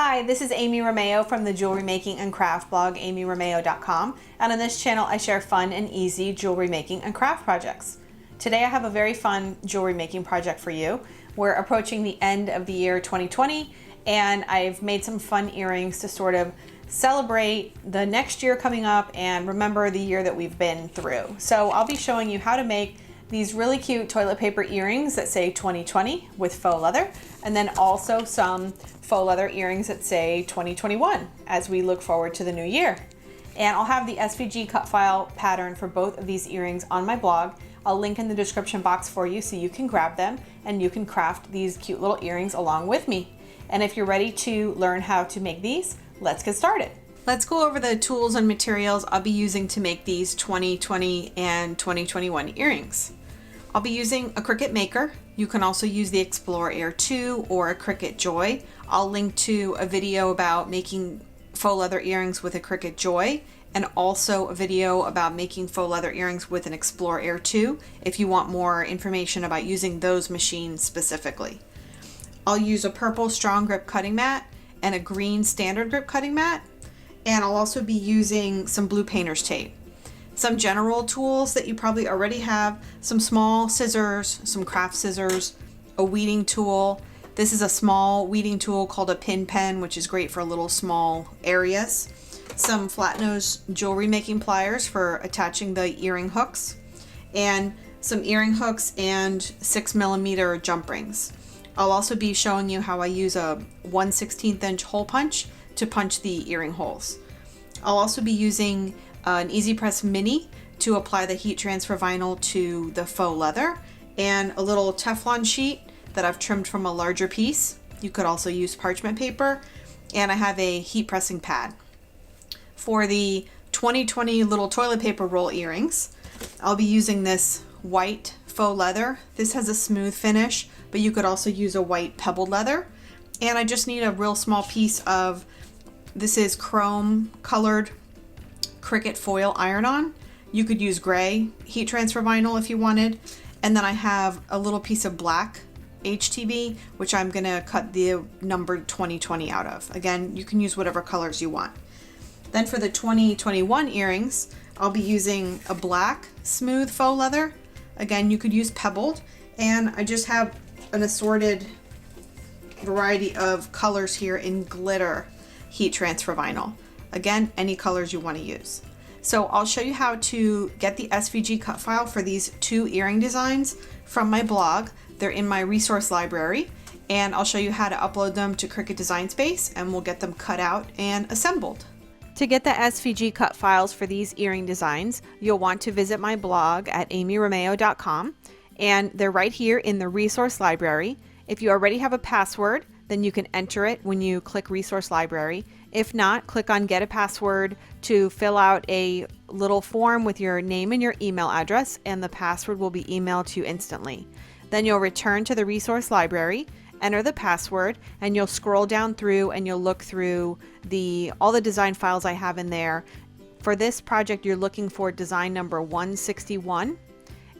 Hi, this is Amy Romeo from the jewelry making and craft blog, amyromeo.com, and on this channel I share fun and easy jewelry making and craft projects. Today I have a very fun jewelry making project for you. We're approaching the end of the year 2020 and I've made some fun earrings to sort of celebrate the next year coming up and remember the year that we've been through. So I'll be showing you how to make these really cute toilet paper earrings that say 2020 with faux leather, and then also some faux leather earrings that say 2021 as we look forward to the new year. And I'll have the SVG cut file pattern for both of these earrings on my blog. I'll link in the description box for you so you can grab them and you can craft these cute little earrings along with me. And if you're ready to learn how to make these, let's get started. Let's go over the tools and materials I'll be using to make these 2020 and 2021 earrings. I'll be using a Cricut Maker. You can also use the Explorer Air 2 or a Cricut Joy. I'll link to a video about making faux leather earrings with a Cricut Joy and also a video about making faux leather earrings with an Explorer Air 2 if you want more information about using those machines specifically. I'll use a purple strong grip cutting mat and a green standard grip cutting mat, and I'll also be using some blue painter's tape. Some general tools that you probably already have, some small scissors, some craft scissors, a weeding tool. This is a small weeding tool called a pin pen, which is great for little small areas. Some flat nose jewelry making pliers for attaching the earring hooks, and some earring hooks and 6mm jump rings. I'll also be showing you how I use a 1/16 inch hole punch to punch the earring holes. I'll also be using an Easy Press Mini to apply the heat transfer vinyl to the faux leather, and a little Teflon sheet that I've trimmed from a larger piece. You could also use parchment paper, and I have a heat pressing pad. For the 2020 little toilet paper roll earrings, I'll be using this white faux leather. This has a smooth finish, but you could also use a white pebbled leather. And I just need a real small piece of, this is chrome colored Cricut foil iron-on. You could use gray heat transfer vinyl if you wanted. And then I have a little piece of black HTV, which I'm gonna cut the numbered 2020 out of. Again, you can use whatever colors you want. Then for the 2021 earrings, I'll be using a black smooth faux leather. Again, you could use pebbled, and I just have an assorted variety of colors here in glitter heat transfer vinyl. Again, any colors you want to use. So I'll show you how to get the SVG cut file for these two earring designs from my blog. They're in my resource library, and I'll show you how to upload them to Cricut Design Space, and we'll get them cut out and assembled. To get the SVG cut files for these earring designs, you'll want to visit my blog at amyromeo.com, and they're right here in the resource library. If you already have a password, then you can enter it when you click resource library. If not, click on get a password to fill out a little form with your name and your email address, and the password will be emailed to you instantly. Then you'll return to the resource library, enter the password, and you'll scroll down through and you'll look through all the design files I have in there. For this project, you're looking for design number 161,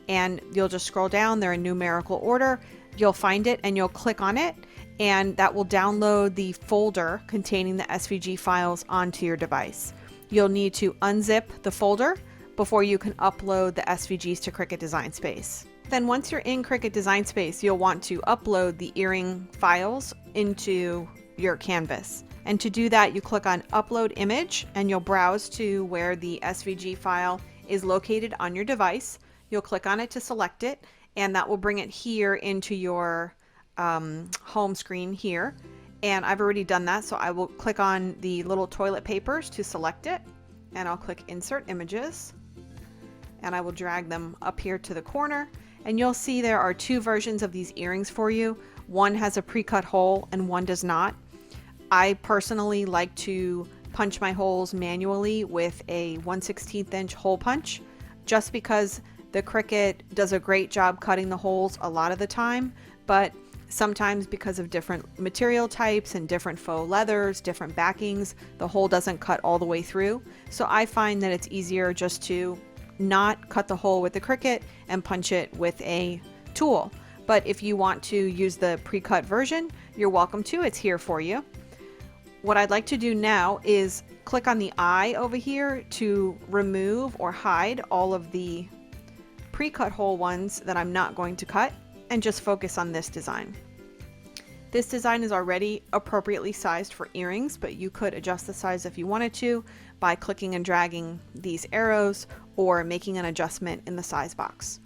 and you'll just scroll down. They're in numerical order. You'll find it and you'll click on it, and that will download the folder containing the SVG files onto your device. You'll need to unzip the folder before you can upload the SVGs to Cricut Design Space. Then once you're in Cricut Design Space, you'll want to upload the earring files into your canvas. And to do that, you click on Upload Image, and you'll browse to where the SVG file is located on your device. You'll click on it to select it, and that will bring it here into your home screen here. And I've already done that, so I will click on the little toilet papers to select it, and I'll click Insert Images, and I will drag them up here to the corner, and you'll see there are two versions of these earrings for you. One has a pre-cut hole and one does not. I personally like to punch my holes manually with a 1/16 inch hole punch, just because the Cricut does a great job cutting the holes a lot of the time, but sometimes because of different material types and different faux leathers, different backings, the hole doesn't cut all the way through. So I find that it's easier just to not cut the hole with the Cricut and punch it with a tool. But if you want to use the pre-cut version, you're welcome to. It's here for you. what I'd like to do now is click on the eye over here to remove or hide all of the pre-cut hole ones that I'm not going to cut, and just focus on this design. This design is already appropriately sized for earrings, but you could adjust the size if you wanted to by clicking and dragging these arrows or making an adjustment in the size box.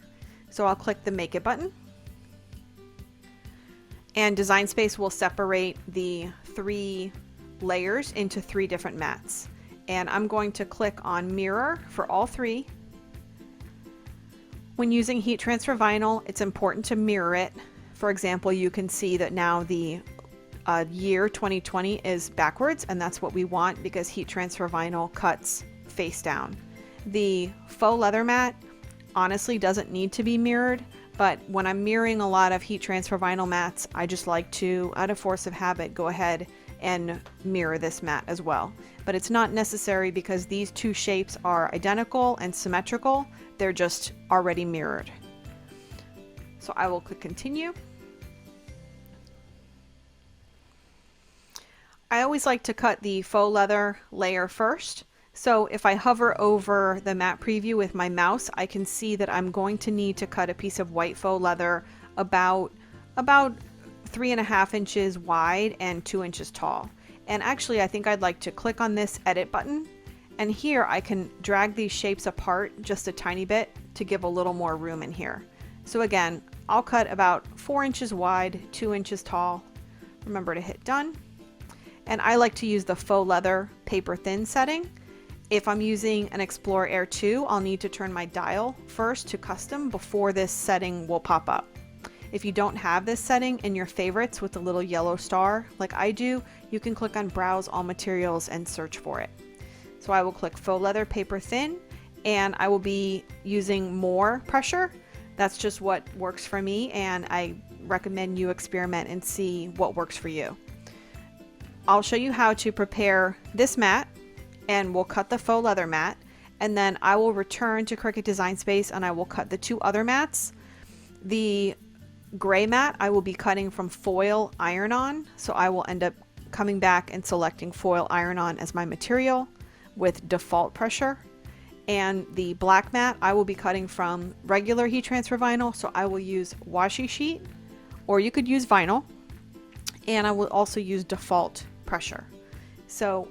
So I'll click the Make It button, and Design Space will separate the 3 layers into 3 different mats. And I'm going to click on Mirror for all 3. When using heat transfer vinyl, it's important to mirror it. For example, you can see that now the year 2020 is backwards, and that's what we want because heat transfer vinyl cuts face down. The faux leather mat honestly doesn't need to be mirrored, but when I'm mirroring a lot of heat transfer vinyl mats, I just like to, out of force of habit, go ahead and mirror this mat as well. But it's not necessary because these 2 shapes are identical and symmetrical. They're just already mirrored. So I will click Continue. I always like to cut the faux leather layer first. So if I hover over the mat preview with my mouse, I can see that I'm going to need to cut a piece of white faux leather about 3.5 inches wide and 2 inches tall. And actually, I think I'd like to click on this Edit button, and here I can drag these shapes apart just a tiny bit to give a little more room in here. So again, I'll cut about 4 inches wide, 2 inches tall. Remember to hit Done. And I like to use the faux leather paper thin setting. If I'm using an Explore Air 2, I'll need to turn my dial first to custom before this setting will pop up. If you don't have this setting in your favorites with the little yellow star like I do, you can click on Browse All Materials and search for it. So I will click Faux Leather Paper Thin, and I will be using more pressure. That's just what works for me, and I recommend you experiment and see what works for you. I'll show you how to prepare this mat, and we'll cut the faux leather mat, and then I will return to Cricut Design Space and I will cut the 2 other mats. The gray mat I will be cutting from foil iron-on, so I will end up coming back and selecting foil iron-on as my material with default pressure. And the black mat I will be cutting from regular heat transfer vinyl, so I will use washi sheet, or you could use vinyl, and I will also use default pressure. So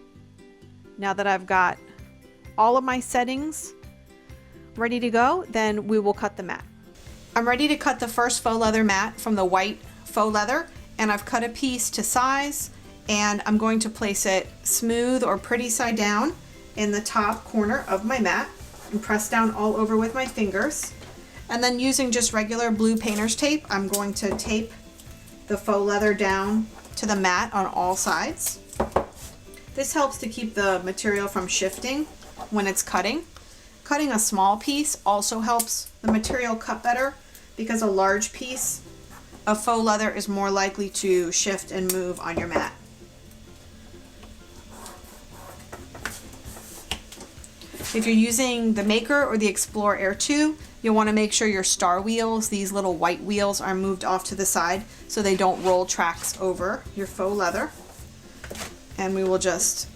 now that I've got all of my settings ready to go, then we will cut the mat. I'm ready to cut the first faux leather mat from the white faux leather, and I've cut a piece to size, and I'm going to place it smooth or pretty side down in the top corner of my mat and press down all over with my fingers. And then using just regular blue painter's tape, I'm going to tape the faux leather down to the mat on all sides. This helps to keep the material from shifting when it's cutting. Cutting a small piece also helps the material cut better because a large piece of faux leather is more likely to shift and move on your mat. If you're using the Maker or the Explore Air 2, you'll want to make sure your star wheels, these little white wheels, are moved off to the side so they don't roll tracks over your faux leather. And we will just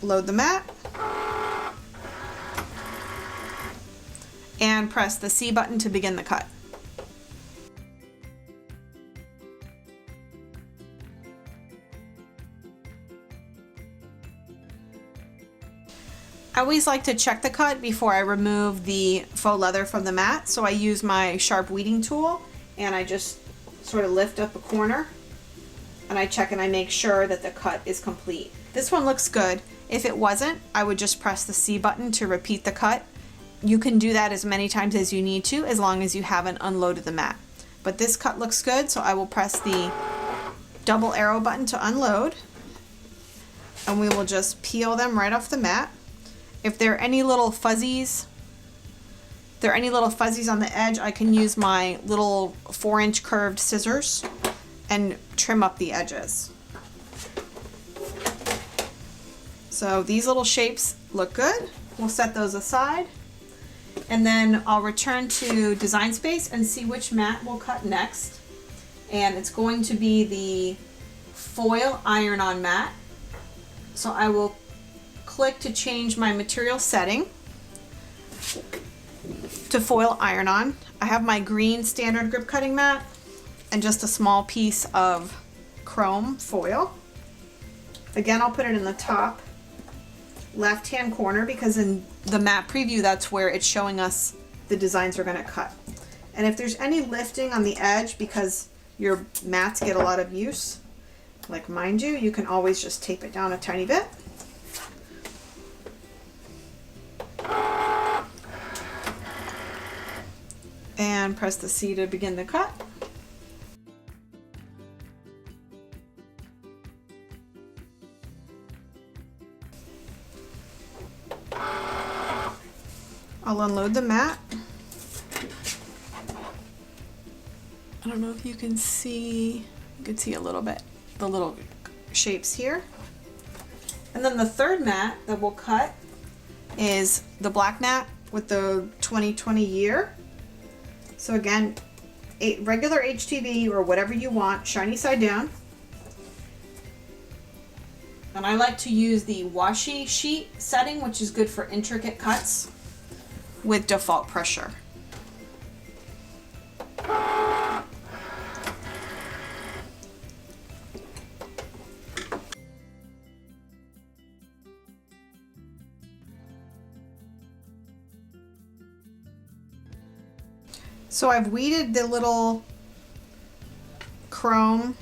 load the mat and press the C button to begin the cut. I always like to check the cut before I remove the faux leather from the mat, so I use my sharp weeding tool and I just sort of lift up a corner and I check and I make sure that the cut is complete. This one looks good. If it wasn't, I would just press the C button to repeat the cut. You can do that as many times as you need to, as long as you haven't unloaded the mat. But this cut looks good, so I will press the double arrow button to unload, and we will just peel them right off the mat. If there are any little fuzzies, on the edge, I can use my little 4-inch curved scissors and trim up the edges. So these little shapes look good. We'll set those aside. And then I'll return to Design Space and see which mat we'll cut next. And it's going to be the foil iron-on mat. So I will click to change my material setting to foil iron-on. I have my green standard grip cutting mat and just a small piece of chrome foil. Again, I'll put it in the top left-hand corner because in the mat preview, that's where it's showing us the designs we're gonna cut. And if there's any lifting on the edge because your mats get a lot of use, like mine do, you can always just tape it down a tiny bit. And press the C to begin the cut. I'll unload the mat. I don't know if you can see, you can see a little bit, the little shapes here. And then the third mat that we'll cut is the black mat with the 2020 year. So again, a regular HTV or whatever you want, shiny side down. And I like to use the washi sheet setting, which is good for intricate cuts with default pressure. So I've weeded the little chrome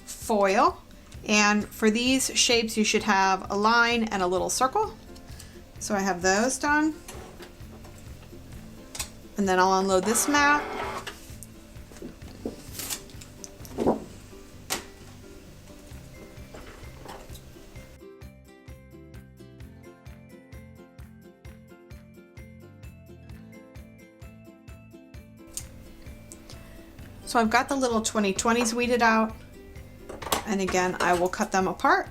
foil, and for these shapes you should have a line and a little circle. So I have those done. And then I'll unload this mat. So I've got the little 2020s weeded out, and again I will cut them apart.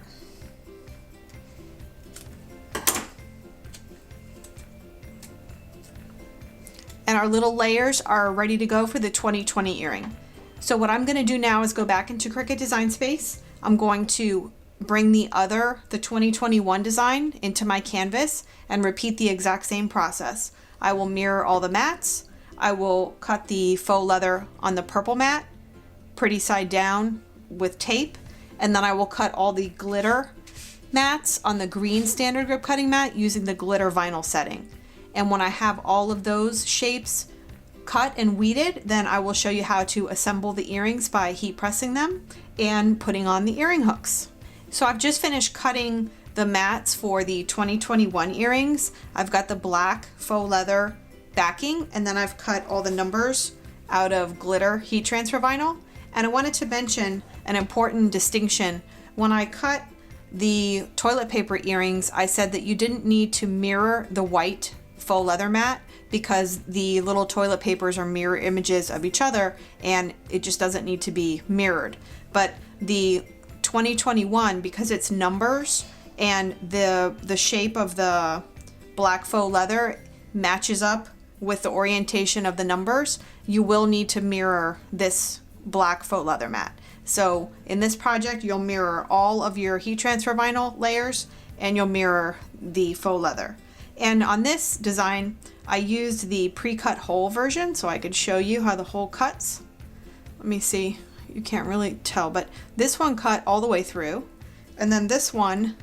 And our little layers are ready to go for the 2020 earring. So what I'm going to do now is go back into Cricut Design Space. I'm going to bring the 2021 design into my canvas and repeat the exact same process. I will mirror all the mats. I will cut the faux leather on the purple mat, pretty side down with tape, and then I will cut all the glitter mats on the green standard grip cutting mat using the glitter vinyl setting. And when I have all of those shapes cut and weeded, then I will show you how to assemble the earrings by heat pressing them and putting on the earring hooks. So I've just finished cutting the mats for the 2021 earrings. I've got the black faux leather backing, and then I've cut all the numbers out of glitter heat transfer vinyl. And I wanted to mention an important distinction. When I cut the toilet paper earrings, I said that you didn't need to mirror the white faux leather mat because the little toilet papers are mirror images of each other and it just doesn't need to be mirrored. But the 2021, because it's numbers and the shape of the black faux leather matches up with the orientation of the numbers, you will need to mirror this black faux leather mat. So in this project, you'll mirror all of your heat transfer vinyl layers and you'll mirror the faux leather. And on this design, I used the pre-cut hole version so I could show you how the hole cuts. Let me see, you can't really tell, but this one cut all the way through. And then this one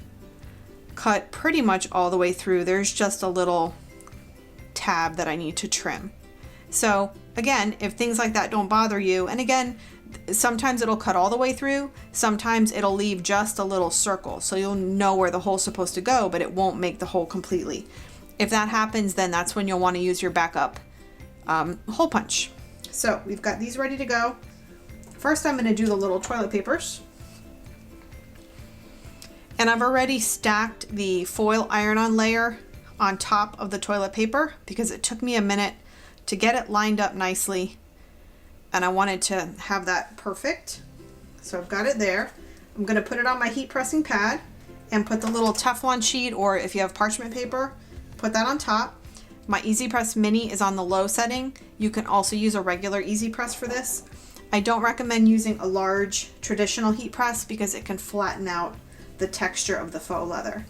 cut pretty much all the way through. There's just a little tab that I need to trim. So again, if things like that don't bother you, and again, sometimes it'll cut all the way through, sometimes it'll leave just a little circle, so you'll know where the hole's supposed to go, but it won't make the hole completely. If that happens, then that's when you'll want to use your backup hole punch. So we've got these ready to go. First, I'm going to do the little toilet papers. And I've already stacked the foil iron-on layer on top of the toilet paper because it took me a minute to get it lined up nicely and I wanted to have that perfect. So I've got it there. I'm going to put it on my heat pressing pad and put the little Teflon sheet, or if you have parchment paper, put that on top. My Easy Press Mini is on the low setting. You can also use a regular Easy Press for this. I don't recommend using a large traditional heat press because it can flatten out the texture of the faux leather.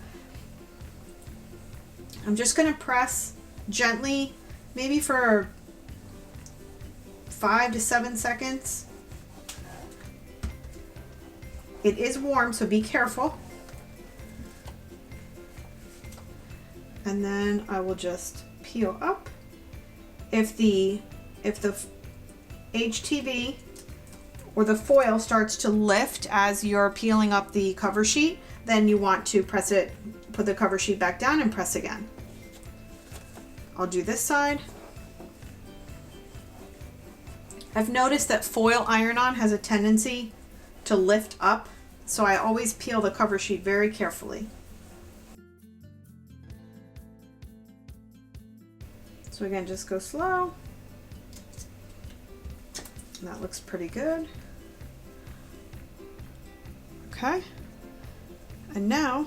I'm just going to press gently, maybe for 5 to 7 seconds. It is warm, so be careful. And then I will just peel up. If the HTV or the foil starts to lift as you're peeling up the cover sheet, then you want to press it, put the cover sheet back down and press again. I'll do this side. I've noticed that foil iron-on has a tendency to lift up, so I always peel the cover sheet very carefully. So again, just go slow. And that looks pretty good. Okay. And now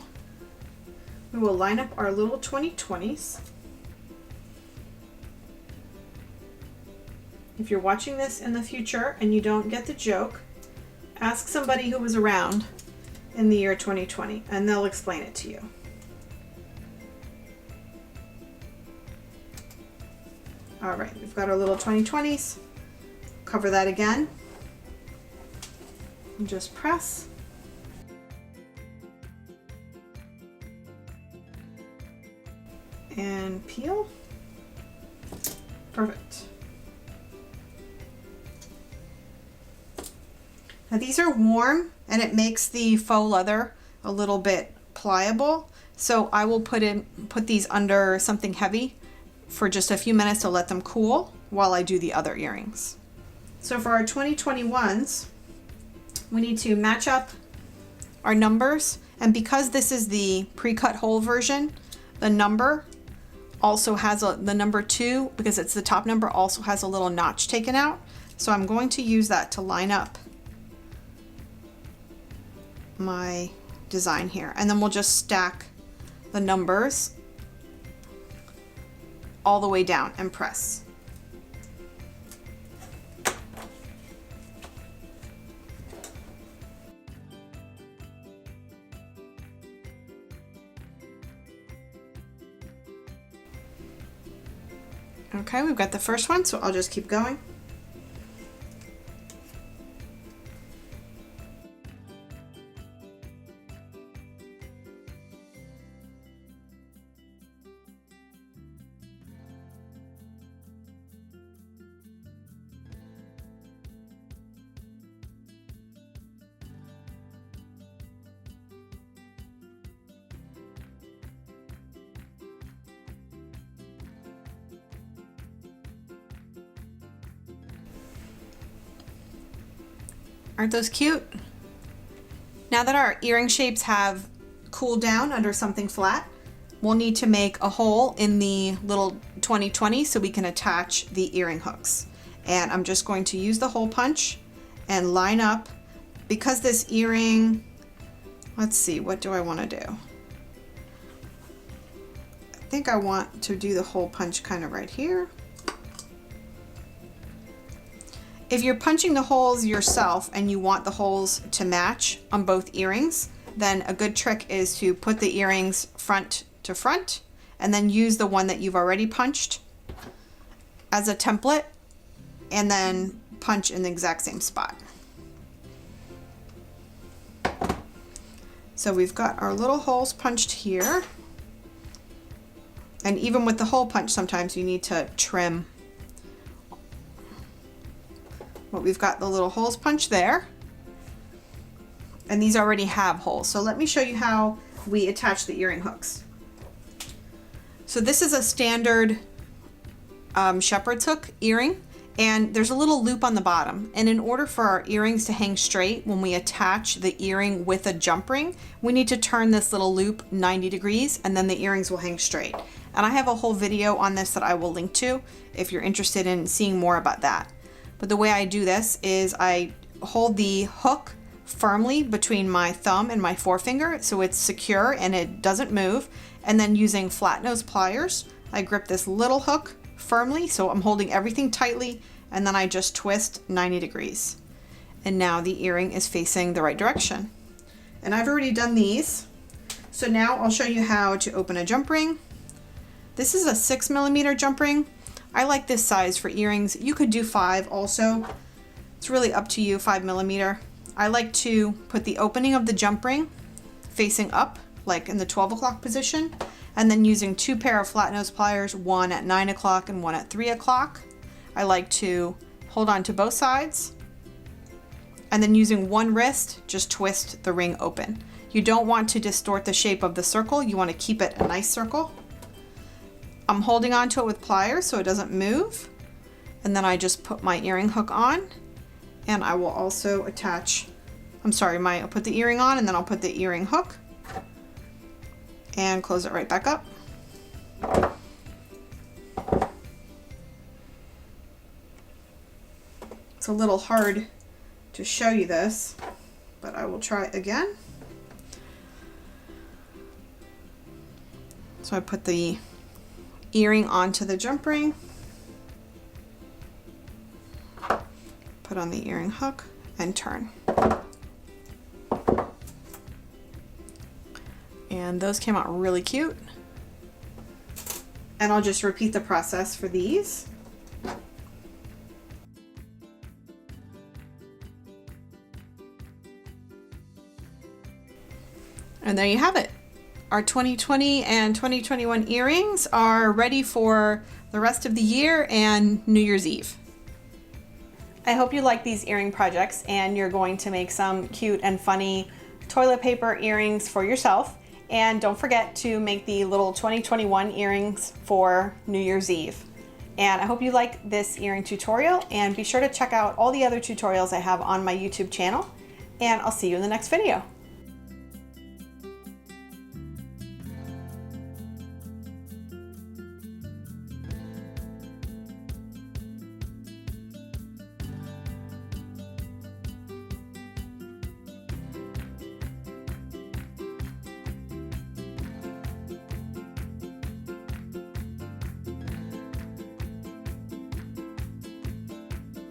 we will line up our little 2020s. If you're watching this in the future and you don't get the joke, ask somebody who was around in the year 2020 and they'll explain it to you. All right, we've got our little 2020s. Cover that again and just press. And peel. Perfect. Now these are warm and it makes the faux leather a little bit pliable. So I will put these under something heavy for just a few minutes to let them cool while I do the other earrings. So for our 2021s, we need to match up our numbers. And because this is the pre-cut hole version, the number also has the number 2, because it's the top number, also has a little notch taken out. So I'm going to use that to line up my design here. And then we'll just stack the numbers all the way down and press. Okay, we've got the first one, so I'll just keep going. Aren't those cute? Now that our earring shapes have cooled down under something flat, we'll need to make a hole in the little 2020 so we can attach the earring hooks. And I'm just going to use the hole punch and line up. Because this earring, let's see, what do I want to do? I think I want to do the hole punch kind of right here. If you're punching the holes yourself and you want the holes to match on both earrings, then a good trick is to put the earrings front to front and then use the one that you've already punched as a template and then punch in the exact same spot. So we've got our little holes punched here. And even with the hole punch, sometimes you need to trim. But we've got the little holes punched there. And these already have holes. So let me show you how we attach the earring hooks. So this is a standard shepherd's hook earring. And there's a little loop on the bottom. And in order for our earrings to hang straight, when we attach the earring with a jump ring, we need to turn this little loop 90 degrees and then the earrings will hang straight. And I have a whole video on this that I will link to if you're interested in seeing more about that. But the way I do this is I hold the hook firmly between my thumb and my forefinger so it's secure and it doesn't move. And then using flat nose pliers, I grip this little hook firmly so I'm holding everything tightly and then I just twist 90 degrees. And now the earring is facing the right direction. And I've already done these. So now I'll show you how to open a jump ring. This is a 6mm jump ring. I like this size for earrings. You could do 5 also. It's really up to you, 5mm. I like to put the opening of the jump ring facing up, like in the 12 o'clock position, and then using 2 pair of flat nose pliers, one at 9 o'clock and one at 3 o'clock. I like to hold on to both sides, and then using one wrist, just twist the ring open. You don't want to distort the shape of the circle. You want to keep it a nice circle. I'm holding on to it with pliers so it doesn't move. And then I just put my earring hook on, and I will also attach, I'll put the earring on and then I'll put the earring hook and close it right back up. It's a little hard to show you this, but I will try again. So I put the earring onto the jump ring, put on the earring hook, and turn. And those came out really cute. And I'll just repeat the process for these. And there you have it. Our 2020 and 2021 earrings are ready for the rest of the year and New Year's Eve. I hope you like these earring projects and you're going to make some cute and funny toilet paper earrings for yourself. And don't forget to make the little 2021 earrings for New Year's Eve. And I hope you like this earring tutorial, and be sure to check out all the other tutorials I have on my YouTube channel, and I'll see you in the next video.